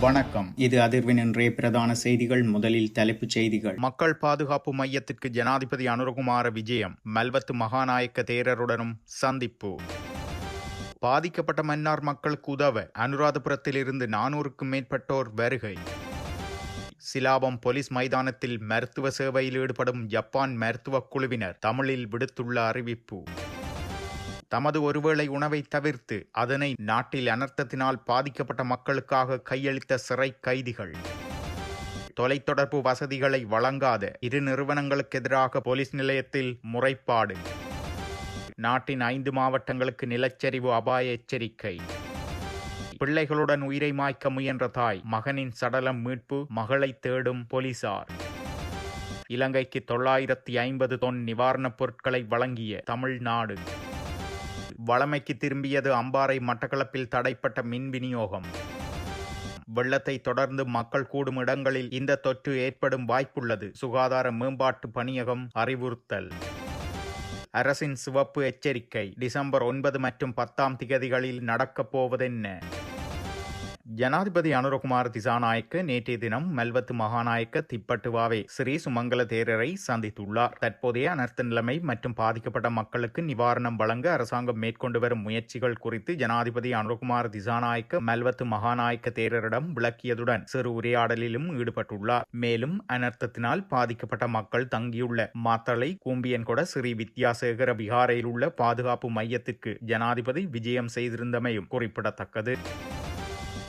வணக்கம். இது அதிர்வின் இன்றைய பிரதான செய்திகள். முதலில் தலைப்புச் செய்திகள். மக்கள் பாதுகாப்பு மையத்திற்கு ஜனாதிபதி அனுரகுமார விஜயம். மல்வத்து மகாநாயக்க தேரருடனும் சந்திப்பு. பாதிக்கப்பட்ட மன்னார் மக்களுக்கு உதவ அனுராதபுரத்திலிருந்து 400க்கும் மேற்பட்டோர் வருகை. சிலாபம் போலீஸ் மைதானத்தில் மருத்துவ சேவையில் ஈடுபடும் ஜப்பான் மருத்துவக் குழுவினர் தமிழில் விடுத்துள்ள அறிவிப்பு. தமது ஒருவேளை உணவை தவிர்த்து அதனை நாட்டில் அனர்த்தத்தினால் பாதிக்கப்பட்ட மக்களுக்காக கையளித்த சிறை கைதிகள். தொலைத்தொடர்பு வசதிகளை வழங்காத இரு நிறுவனங்களுக்கு எதிராக போலீஸ் நிலையத்தில் முறைப்பாடு. நாட்டின் 5 மாவட்டங்களுக்கு நிலச்சரிவு அபாய எச்சரிக்கை. பிள்ளைகளுடன் உயிரை மாய்க்க முயன்ற தாய், மகனின் சடலம் மீட்பு, மகளை தேடும் போலீசார். இலங்கைக்கு 950 தொன் நிவாரணப் பொருட்களை வழங்கிய தமிழ்நாடு. வளமைக்கு திரும்பியது அம்பாறை மட்டக்களப்பில் தடைப்பட்ட மின் விநியோகம். வெள்ளத்தை தொடர்ந்து மக்கள் கூடும் இடங்களில் இந்த தொற்று ஏற்படும் வாய்ப்புள்ளது. சுகாதார மேம்பாட்டு பணியகம் அறிவுறுத்தல். அரசின் சிவப்பு எச்சரிக்கை. டிசம்பர் 9 மற்றும் 10ஆம் திகதிகளில் நடக்கப் போவதென்ன? ஜனாதிபதி அனுரகுமார திசாநாயக்க நேற்றைய தினம் மல்வத்து மகாநாயக்க திப்பட்டுவாவே ஸ்ரீ சுமங்கல தேரரை சந்தித்துள்ளார். தற்போதைய அனர்த்த நிலைமை மற்றும் பாதிக்கப்பட்ட மக்களுக்கு நிவாரணம் வழங்க அரசாங்கம் மேற்கொண்டு வரும் முயற்சிகள் குறித்து ஜனாதிபதி அனுரகுமார திசாநாயக்க மல்வத்து மகாநாயக்க தேரரிடம் விளக்கியதுடன் சிறு உரையாடலிலும் ஈடுபட்டுள்ளார். மேலும் அனர்த்தத்தினால் பாதிக்கப்பட்ட மக்கள் தங்கியுள்ள மாத்தளை கூம்பியன்கொட ஸ்ரீ வித்யாசேகர விகாரையில் உள்ள பாதுகாப்பு மையத்திற்கு ஜனாதிபதி விஜயம் செய்திருந்தமையும் குறிப்பிடத்தக்கது.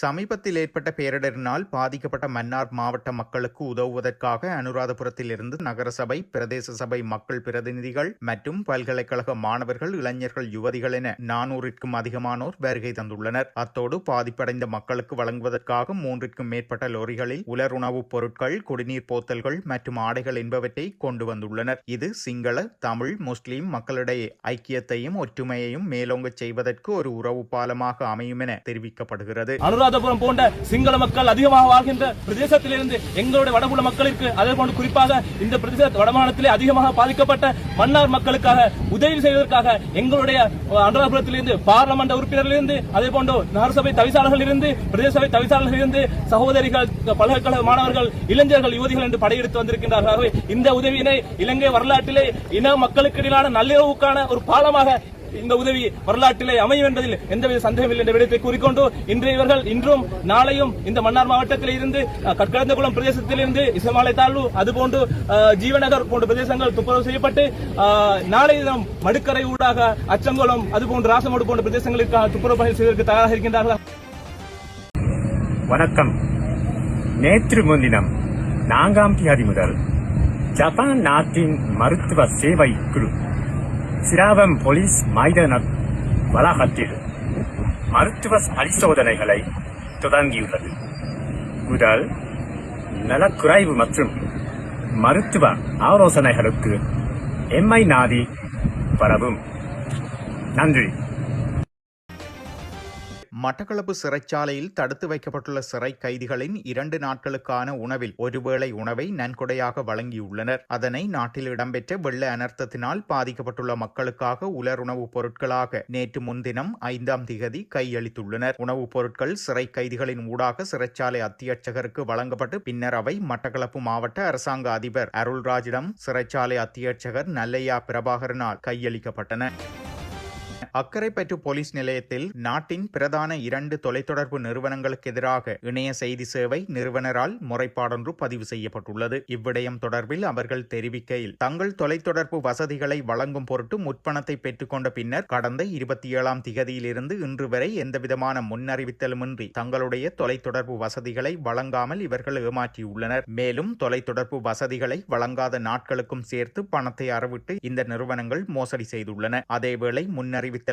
சமீபத்தில் ஏற்பட்ட பேரிடரினால் பாதிக்கப்பட்ட மன்னார் மாவட்ட மக்களுக்கு உதவுவதற்காக அனுராதபுரத்தில் இருந்து நகரசபை, பிரதேச சபை மக்கள் பிரதிநிதிகள் மற்றும் பல்கலைக்கழக மாணவர்கள், இளைஞர்கள், யுவதிகள் என 400க்கும் அதிகமானோர் வருகை தந்துள்ளனர். அத்தோடு பாதிப்படைந்த மக்களுக்கு வழங்குவதற்காக 3க்கும் மேற்பட்ட லோரிகளில் உலர் உணவுப் பொருட்கள், குடிநீர் போத்தல்கள் மற்றும் ஆடைகள் என்பவற்றை கொண்டு வந்துள்ளனர். இது சிங்கள, தமிழ், முஸ்லிம் மக்களிடையே ஐக்கியத்தையும் ஒற்றுமையையும் மேலோங்கச் செய்வதற்கு ஒரு உறவு பாலமாக அமையும் என தெரிவிக்கப்படுகிறது. அனுராதபுரம் போன்ற சிங்கள மக்கள் அதிகமாக வாழ்கின்ற பிரதேசத்திலிருந்து எங்களுடைய வடபுல மக்களுக்கு, அதே போன்று குறிப்பாக இந்த பிரதேச வடமாநிலத்திலே அதிகமாக பாதிக்கப்பட்ட மன்னார் மக்களுக்காக உதவி செய்வதற்காக எங்களுடைய அனுராதபுரத்திலிருந்து பார்லமெண்ட் உறுப்பினர்களிலிருந்து, அதே போன்று நகரசபை தவிசாளர்களிலிருந்து, பிரதேச சபை தவிசாளர்களிலிருந்து சகோதரிகள், பல்கலைக்கழக மாணவர்கள், இளைஞர்கள், யுவதிகள் என்று படையெடுத்து வந்திருக்கின்றார்கள். இந்த உதவியினை இலங்கை வரலாற்றிலே இன மக்களுக்கு இடையிலான நல்லுறவுக்கான ஒரு பாலமாக இந்த உதவி வரலாற்றிலே அமையும் என்பதில் எந்தவித சந்தேகமில்லை என்ற விடயத்தை கூறிக்கொண்டு இவர்கள் இன்றும் நாளையும் இந்த மன்னார் மாவட்டத்தில் இருந்து கற்கடந்தகுளம் பிரதேசத்திலிருந்து இசமாலை தாழ்வு, அதுபோன்று ஜீவநகர் போன்ற பிரதேசங்கள் துப்புரவு செய்யப்பட்டு நாளை தினம் மடுக்கரை ஊடாக அச்சங்குளம், அதுபோன்று ராசமடு போன்ற பிரதேசங்களுக்காக துப்புரவு பணி செய்வதற்கு தயாராக இருக்கின்றார்கள். வணக்கம். நேற்று முன்தினம் 4ஆம் தேதி முதல் ஜப்பான் நாட்டின் மருத்துவ சேவை குழு சிலாபம் போலீஸ் மைதான வளாகத்தில் மருத்துவ பரிசோதனைகளை தொடங்கியுள்ளது. உடல் நலக்குறைவு மற்றும் மருத்துவ ஆலோசனைகளுக்கு எம்ஐ நாடி வரவும். நன்றி. மட்டக்களப்பு சிறைச்சாலையில் தடுத்து வைக்கப்பட்டுள்ள சிறை கைதிகளின் 2 நாட்களுக்கான உணவில் ஒருவேளை உணவை நன்கொடையாக வழங்கியுள்ளனர். அதனை நாட்டில் இடம்பெற்ற வெள்ள அனர்த்தத்தினால் பாதிக்கப்பட்டுள்ள மக்களுக்காக உலர் உணவுப் பொருட்களாக நேற்று முன்தினம் 5ஆம் திகதி கையளித்துள்ளனர். உணவுப் பொருட்கள் சிறை கைதிகளின் ஊடாக சிறைச்சாலை அத்தியட்சகருக்கு வழங்கப்பட்டு பின்னர் அவை மட்டக்களப்பு மாவட்ட அரசாங்க அதிபர் அருள்ராஜிடம் சிறைச்சாலை அத்தியட்சகர் நல்லையா பிரபாகரனால் கையளிக்கப்பட்டன. அக்கரைப்பற்று போலீஸ் நிலையத்தில் நாட்டின் பிரதான 2 தொலைத்தொடர்பு நிறுவனங்களுக்கு எதிராக இணைய செய்தி சேவை நிறுவனரால் முறைப்பாடொன்று பதிவு செய்யப்பட்டுள்ளது. இவ்விடயம் தொடர்பில் அவர்கள் தெரிவிக்கையில், தங்கள் தொலைத்தொடர்பு வசதிகளை வழங்கும் பொருட்டு முற்பணத்தை பெற்றுக்கொண்ட பின்னர் கடந்த 27ஆம் திகதியிலிருந்து இன்று வரை எந்தவிதமான முன்னறிவித்தலுமின்றி தங்களுடைய தொலைத்தொடர்பு வசதிகளை வழங்காமல் இவர்கள் ஏமாற்றியுள்ளனர். மேலும் தொலைத்தொடர்பு வசதிகளை வழங்காத நாட்களுக்கும் சேர்த்து பணத்தை அறவிட்டு இந்த நிறுவனங்கள் மோசடி செய்துள்ளன. அதேவேளை முன்னறிவித்தலின்றி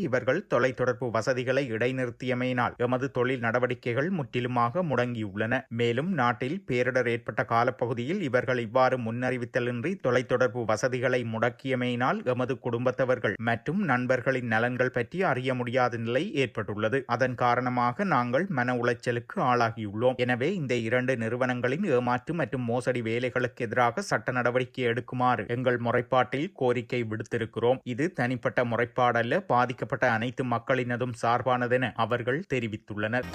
இவர்கள் தொலைத்தொடர்பு வசதிகளை இடைநிறுத்தியமையினால் எமது தொழில் நடவடிக்கைகள் முற்றிலுமாக முடங்கியுள்ளன. மேலும் நாட்டில் பேரிடர் ஏற்பட்ட காலப்பகுதியில் இவர்கள் இவ்வாறு முன்னறிவித்தலின்றி தொலைத்தொடர்பு வசதிகளை முடக்கியமையினால் எமது குடும்பத்தவர்கள் மற்றும் நண்பர்களின் நலன்கள் பற்றி அறிய முடியாத நிலை ஏற்பட்டுள்ளது. அதன் காரணமாக நாங்கள் மன உளைச்சலுக்கு ஆளாகியுள்ளோம். எனவே இந்த 2 நிறுவனங்களின் ஏமாற்று மற்றும் மோசடி வேலைகளுக்கு எதிராக சட்ட நடவடிக்கை எடுக்குமாறு எங்கள் முறைப்பாட்டில் கோரிக்கை விடுத்திருக்கிறோம். இது தனிப்பட்ட முறைப்பாடல்ல, பாதிக்கப்பட்ட அனைத்து மக்களினதும் சார்பானதென அவர்கள் தெரிவித்துள்ளனர்.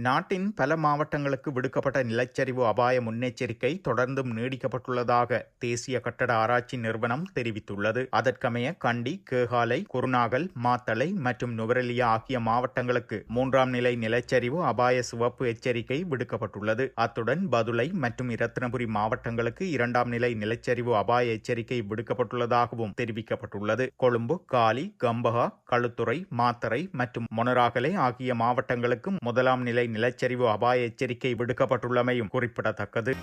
நாட்டின் பல மாவட்டங்களுக்கு விடுக்கப்பட்ட நிலச்சரிவு அபாய முன்னெச்சரிக்கை தொடர்ந்தும் நீடிக்கப்பட்டுள்ளதாக தேசிய கட்டட ஆராய்ச்சி நிறுவனம் தெரிவித்துள்ளது. அதற்கமைய கண்டி, கேகாலை, குருநாகல், மாத்தளை மற்றும் நுவரெலியா ஆகிய மாவட்டங்களுக்கு 3ஆம் நிலை நிலச்சரிவு அபாய சிவப்பு எச்சரிக்கை விடுக்கப்பட்டுள்ளது. அத்துடன் பதுளை மற்றும் இரத்தினபுரி மாவட்டங்களுக்கு 2ஆம் நிலை நிலச்சரிவு அபாய எச்சரிக்கை விடுக்கப்பட்டுள்ளதாகவும் தெரிவிக்கப்பட்டுள்ளது. கொழும்பு, காலி, கம்பஹா, களுத்துறை, மாத்தறை மற்றும் மொனராகலை ஆகிய மாவட்டங்களுக்கு 1ஆம் நிலை நிலச்சரிவு அபாய எச்சரிக்கை விடுக்கப்பட்டுள்ளமையும் குறிப்பிடத்தக்கது.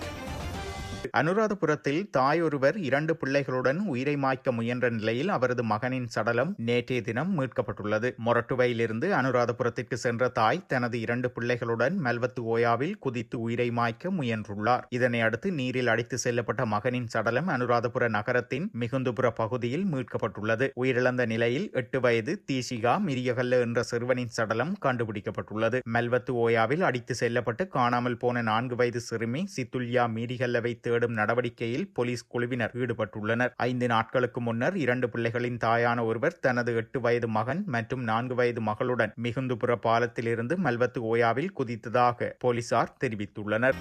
அனுராதபுரத்தில் தாயொருவர் 2 பிள்ளைகளுடன் உயிரை மாய்க்க முயன்ற நிலையில் அவரது மகனின் சடலம் நேற்றைய தினம் மீட்கப்பட்டுள்ளது. மொரட்டுவையிலிருந்து அனுராதபுரத்திற்கு சென்ற தாய் தனது 2 பிள்ளைகளுடன் மெல்வத்து ஓயாவில் குதித்து உயிரை மாய்க்க முயன்றுள்ளார். இதனை அடுத்து நீரில் அடித்து செல்லப்பட்ட மகனின் சடலம் அனுராதபுர நகரத்தின் மிகுந்துபுர பகுதியில் மீட்கப்பட்டுள்ளது. உயிரிழந்த நிலையில் 8 வயது தீசிகா மிரியகல்ல என்ற சிறுவனின் சடலம் கண்டுபிடிக்கப்பட்டுள்ளது. மெல்வத்து ஓயாவில் அடித்து செல்லப்பட்டு காணாமல் போன 4 வயது சிறுமி சித்துல்யா மீரிகல்லவை தேடும் நடவடிக்கையில் போலீஸ் குழுவினர் ஈடுபட்டுள்ளனர். 5 நாட்களுக்கு முன்னர் 2 பிள்ளைகளின் தாயான ஒருவர் தனது 8 வயது மகன் மற்றும் 4 வயது மகளுடன் மிகுந்துபுர பாலத்திலிருந்து மெல்வத்து ஓயாவில் குதித்ததாக போலீசார் தெரிவித்துள்ளனர்.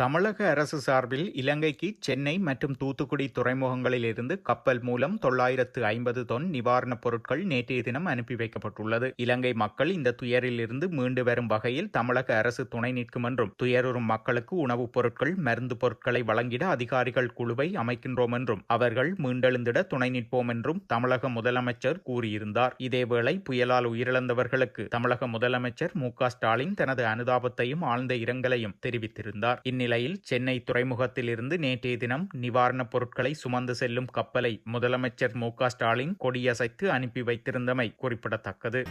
தமிழக அரசு சார்பில் இலங்கைக்கு சென்னை மற்றும் தூத்துக்குடி துறைமுகங்களில் இருந்து கப்பல் மூலம் 950 தொன் நிவாரணப் பொருட்கள் நேற்றைய தினம் அனுப்பி வைக்கப்பட்டுள்ளது. இலங்கை மக்கள் இந்த துயரில் இருந்து மீண்டு வரும் வகையில் தமிழக அரசு துணை நிற்கும் என்றும் துயருறும் மக்களுக்கு உணவுப் பொருட்கள், மருந்து பொருட்களை வழங்கிட அதிகாரிகள் குழுவை அமைக்கின்றோம் என்றும் அவர்கள் மீண்டெழுந்திட துணை நிற்போம் என்றும் தமிழக முதலமைச்சர் கூறியிருந்தார். இதேவேளை புயலால் உயிரிழந்தவர்களுக்கு தமிழக முதலமைச்சர் மு.க. ஸ்டாலின் தனது அனுதாபத்தையும் ஆழ்ந்த இரங்கலையும் தெரிவித்திருந்தார். இந்நிலையில் சென்னை துறைமுகத்தில் இருந்து நேற்றைய தினம் நிவாரணப் பொருட்களை சுமந்து செல்லும் கப்பலை முதலமைச்சர் மு.க. ஸ்டாலின் கொடியசைத்து அனுப்பி வைத்திருந்தமை குறிப்பிடத்தக்கது.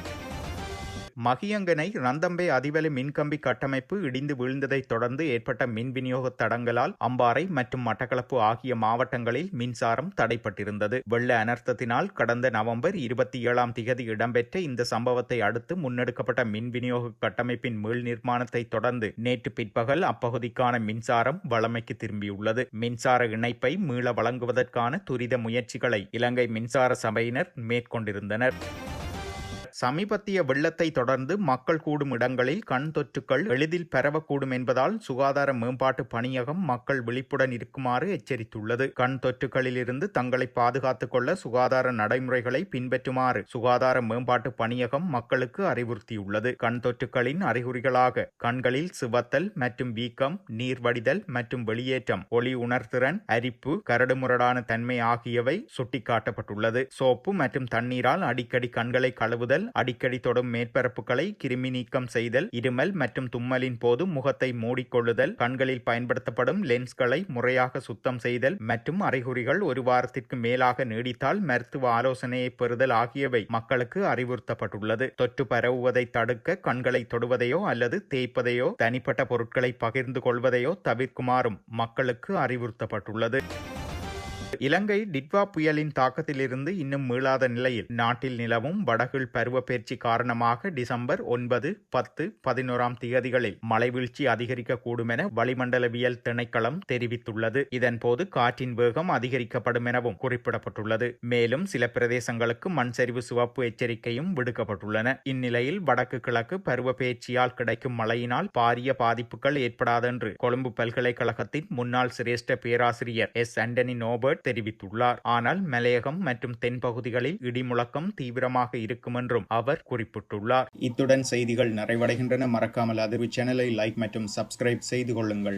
மகியங்கனை ரந்தம்பே அதிவலி மின்கம்பி கட்டமைப்பு இடிந்து வீழ்ந்ததைத் தொடர்ந்து ஏற்பட்ட மின் விநியோக தடங்களால் அம்பாறை மற்றும் மட்டக்களப்பு ஆகிய மாவட்டங்களில் மின்சாரம் தடைப்பட்டிருந்தது. வெள்ள அனர்த்தத்தினால் கடந்த நவம்பர் 27ஆம் திகதி இடம்பெற்ற இந்த சம்பவத்தை அடுத்து முன்னெடுக்கப்பட்ட மின் விநியோக கட்டமைப்பின் மீள் நிர்மாணத்தை தொடர்ந்து நேற்று பிற்பகல் அப்பகுதிக்கான மின்சாரம் வழமைக்கு திரும்பியுள்ளது. மின்சார இணைப்பை மீள வழங்குவதற்கான துரித முயற்சிகளை இலங்கை மின்சார சபையினர் மேற்கொண்டிருந்தனர். சமீபத்திய வெள்ளத்தை தொடர்ந்து மக்கள் கூடும் இடங்களில் கண் தொற்றுக்கள் எளிதில் பரவக்கூடும் என்பதால் சுகாதார மேம்பாட்டு பணியகம் மக்கள் விழிப்புடன் இருக்குமாறு எச்சரித்துள்ளது. கண் தொற்றுகளில் இருந்து தங்களை பாதுகாத்துக் கொள்ள சுகாதார நடைமுறைகளை பின்பற்றுமாறு சுகாதார மேம்பாட்டு பணியகம் மக்களுக்கு அறிவுறுத்தியுள்ளது. கண் தொற்றுகளின் அறிகுறிகளாக கண்களில் சிவத்தல் மற்றும் வீக்கம், நீர் வடிதல் மற்றும் வெளியேற்றம், ஒளி உணர்திறன், அரிப்பு, கரடுமுரடான தன்மை ஆகியவை சுட்டிக்காட்டப்பட்டுள்ளது. சோப்பு மற்றும் தண்ணீரால் அடிக்கடி கண்களை கழுவுதல், அடிக்கடி தொடும் மேற்பரப்புகளை கிருமி நீக்கம் செய்தல், இருமல் மற்றும் தும்மலின் போது முகத்தை மூடிக்கொள்ளுதல், கண்களில் பயன்படுத்தப்படும் லென்ஸ்களை முறையாக சுத்தம் செய்தல் மற்றும் அறிகுறிகள் 1 வாரத்திற்கு மேலாக நீடித்தால் மருத்துவ ஆலோசனையை பெறுதல் ஆகியவை மக்களுக்கு அறிவுறுத்தப்பட்டுள்ளது. தொற்று பரவுவதை தடுக்க கண்களை தொடுவதையோ அல்லது தேய்ப்பதையோ, தனிப்பட்ட பொருட்களை பகிர்ந்து கொள்வதையோ தவிர்க்குமாறும் மக்களுக்கு அறிவுறுத்தப்பட்டுள்ளது. இலங்கை டிட்வா புயலின் தாக்கத்திலிருந்து இன்னும் மீளாத நிலையில் நாட்டில் நிலவும் வடகிழ் பருவப்பெயர்ச்சி காரணமாக டிசம்பர் 9, 10, 11ஆம் திகதிகளில் மழைவீழ்ச்சி அதிகரிக்கக்கூடும் என வளிமண்டலவியல் திணைக்களம் தெரிவித்துள்ளது. இதன்போது காற்றின் வேகம் அதிகரிக்கப்படும் எனவும் குறிப்பிடப்பட்டுள்ளது. மேலும் சில பிரதேசங்களுக்கு மண் சரிவு சிவப்பு எச்சரிக்கையும் விடுக்கப்பட்டுள்ளன. இந்நிலையில் வடக்கு கிழக்கு பருவப்பெயர்ச்சியால் கிடைக்கும் மழையினால் பாரிய பாதிப்புகள் ஏற்படாதென்று கொழும்பு பல்கலைக்கழகத்தின் முன்னாள் சிரேஷ்ட பேராசிரியர் எஸ். ஆண்டனி நோபர்ட் தெரிவித்துள்ளார். ஆனால் மலையகம் மற்றும் தென் பகுதிகளில் இடிமுழக்கம் தீவிரமாக இருக்கும் என்றும் அவர் குறிப்பிட்டுள்ளார். இத்துடன் செய்திகள் நிறைவடைகின்றன. மறக்காமல் அதிர்வு சேனலை லைக் மற்றும் சப்ஸ்கிரைப் செய்து கொள்ளுங்கள்.